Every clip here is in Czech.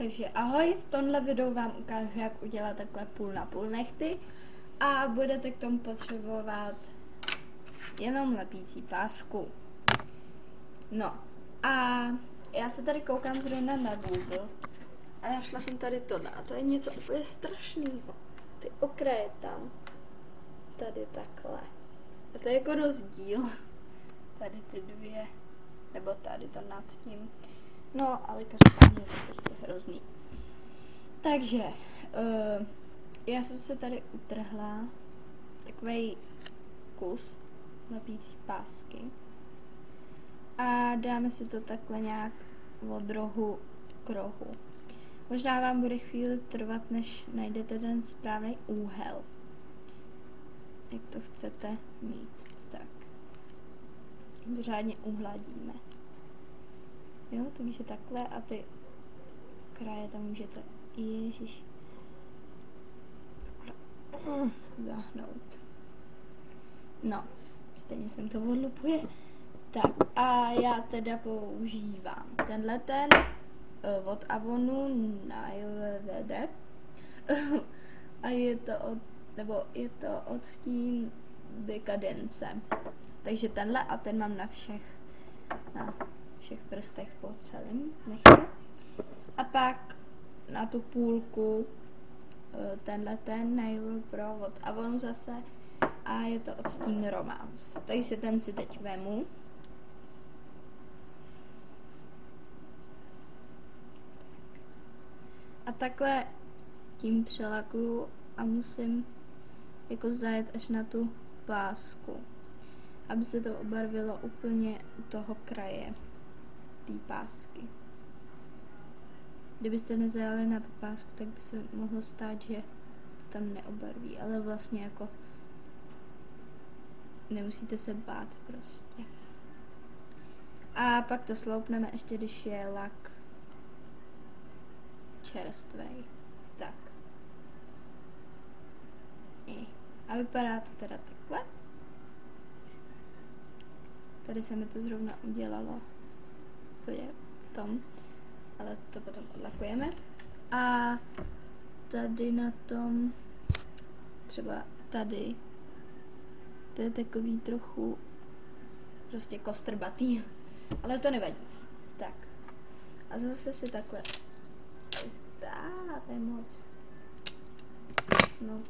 Takže ahoj, v tomhle videu vám ukážu, jak udělat takhle půl na půl nehty a budete k tomu potřebovat jenom lepící pásku. No a já se tady koukám zrovna na Google a našla jsem tady tohle a to je něco úplně strašného. Ty okraje tam, tady takhle. A to je jako rozdíl. Tady ty dvě, nebo tady to nad tím. No, ale každopádně to je prostě hrozný. Takže, já jsem se tady utrhla takovej kus lepící pásky a dáme si to takhle nějak od rohu k rohu. Možná vám bude chvíli trvat, než najdete ten správný úhel, jak to chcete mít. Tak, pořádně uhladíme. Jo, takže takhle a ty kraje tam můžete, ježiš, zahnout. No, stejně jsem to odlupuje. Tak a já teda používám tenhle ten od Avonu Nile a je to odstín dekadence. Takže tenhle a ten mám na všech prstech po celém nechtu. A pak na tu půlku tenhle ten Nile Pro od Avonu zase a je to odstín Romance. Takže ten si teď vemu. A takhle tím přelakuju a musím jako zajet až na tu pásku, aby se to obarvilo úplně u toho kraje té pásky. Kdybyste nezajeli na tu pásku, tak by se mohlo stát, že tam neobarví, ale vlastně jako nemusíte se bát prostě. A pak to sloupneme ještě, když je lak čerstvej. Tak. A vypadá to teda takhle. Tady se mi to zrovna udělalo úplně v tom, ale to potom odlakujeme. A tady na tom, třeba tady, to je takový trochu prostě kostrbatý, ale to nevadí. Tak. A zase si takhle. To je moc. No.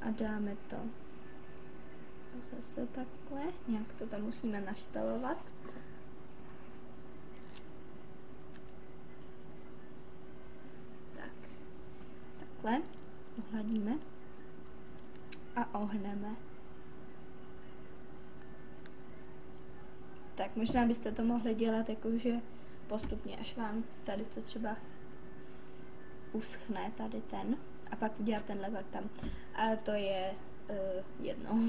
A dáme to zase takhle. Nějak to tam musíme naštelovat. Tak. Takhle. Ohladíme. A ohneme. Tak možná byste to mohli dělat jakože postupně, až vám tady to třeba uschne, tady ten, a pak udělat tenhle pak tam. Ale to je jedno.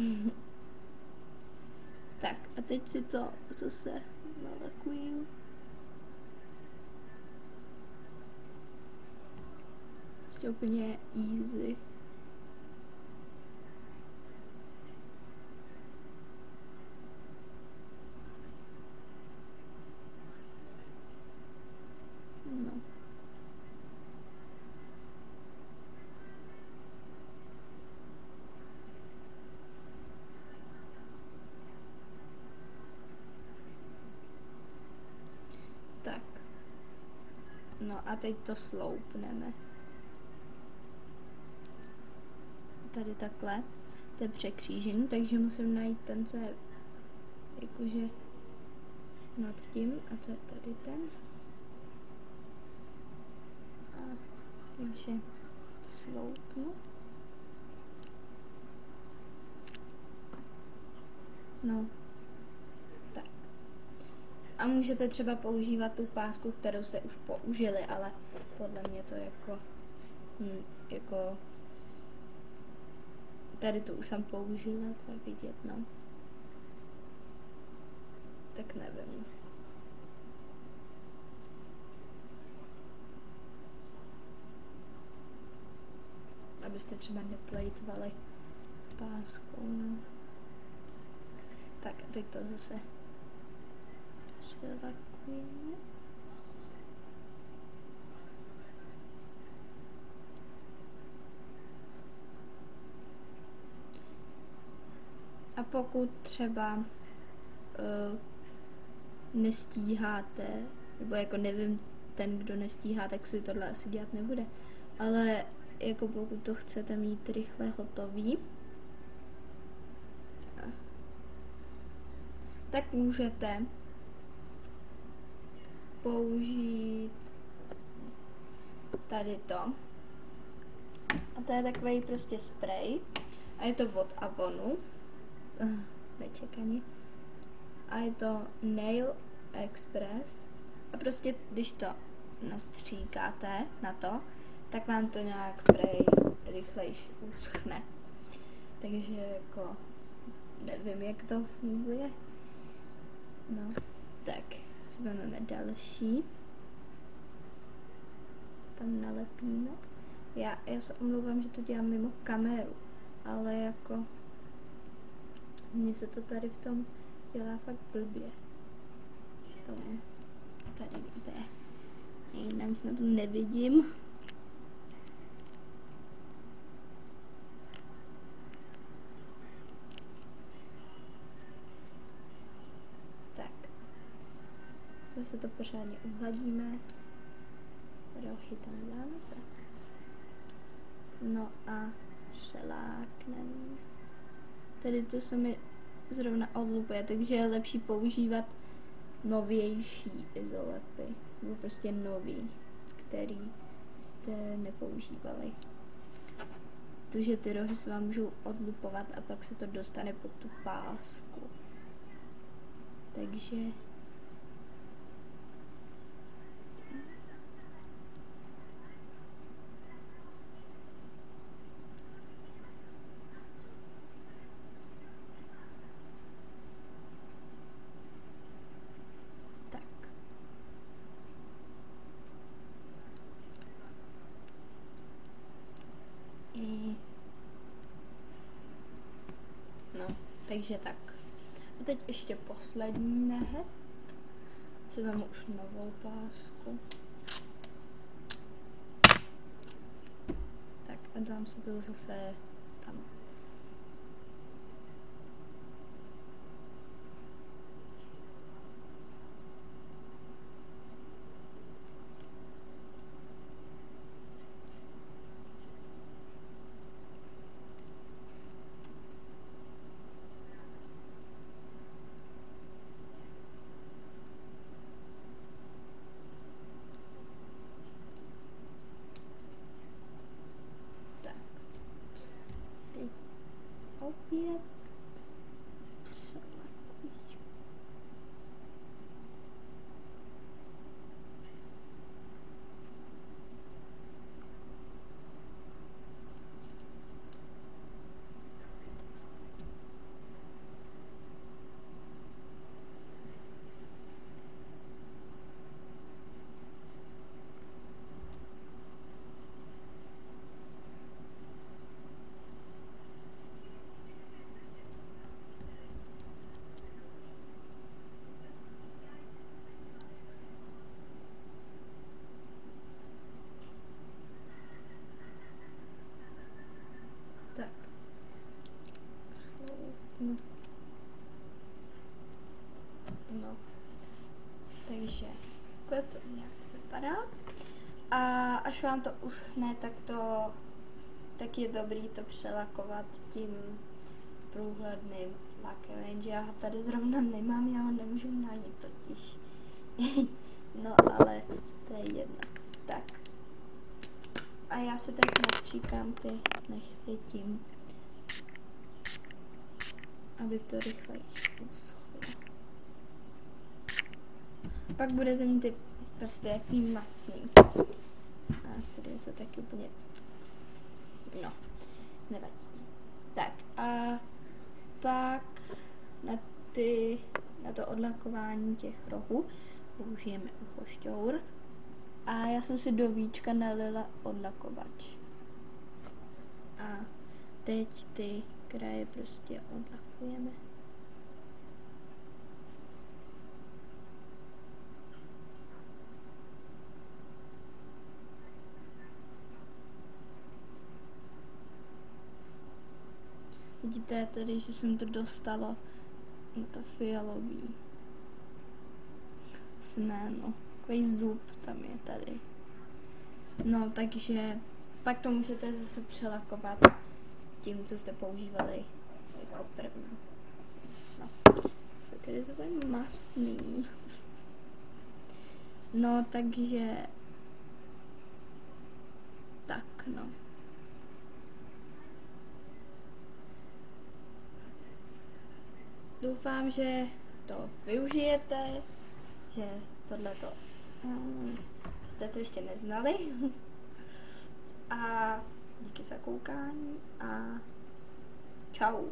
Tak a teď si to zase nalakuju. Prostě úplně easy. No. Tak. No a teď to sloupneme. Tady takhle. To je překřížení, takže musím najít ten, co je jakože nad tím, a co je tady ten. A takže sloupnu. No. Tak. A můžete třeba používat tu pásku, kterou jste už použili, ale podle mě to jako tady tu už jsem použila, to je vidět, no. Tak nevím. Abyste třeba neplejtvali páskou, no. Tak a teď to zase přelakujeme. pokud třeba nestíháte, nebo jako nevím, ten, kdo nestíhá, tak si tohle asi dělat nebude, ale jako pokud to chcete mít rychle hotový, tak můžete použít tady to. A to je takový prostě spray. A je to od Avonu. Nečekaně. A je to Nail Express. A prostě, když to nastříkáte na to, tak vám to nějak rychlejš uschne. Takže jako nevím, jak to funguje. No, tak, co máme další. Tam nalepíme. Já se omlouvám, že to dělám mimo kameru, ale jako mně se to tady v tom dělá fakt blbě. Tomu tady blbě. Jinam se na to nevidím. Tak. Zase to pořádně uhladíme. Rohy tam dáme, tak. No a přelákneme. Tady to se mi zrovna odlupuje, takže je lepší používat novější izolepy. Nebo prostě nový, který jste nepoužívali. Protože ty rohy se vám můžou odlupovat a pak se to dostane pod tu pásku. Takže takže tak. A teď ještě poslední nehet. Si vemu už novou pásku. Tak a dám si to zase tam. Opět přelakuj. Tak. No. Takže takhle to nějak vypadá. A až vám to uschne, tak je dobrý to přelakovat tím průhledným lakem, jenže já ho tady zrovna nemám, já ho nemůžu najít totiž. No ale to je jedno. Tak. A já si teď nastříkám ty nechty tím, aby to rychleji uschlo. Pak budete mít ty prsty takový masný. A tady je to taky úplně, no, nevadí. Tak a pak na to odlakování těch rohů použijeme uchošťour. A já jsem si do víčka nalila odlakovač. A teď ty kraje prostě odlakujeme. Vidíte tady, že jsem to dostala na to fialový. Ne, no. Takový zub tam je tady. No, takže pak to můžete zase přelakovat tím, co jste používali jako první. No, tady to bude mastný. No, takže tak, no. Doufám, že to využijete, že tohleto jste to ještě neznali. A díky za koukání a čau.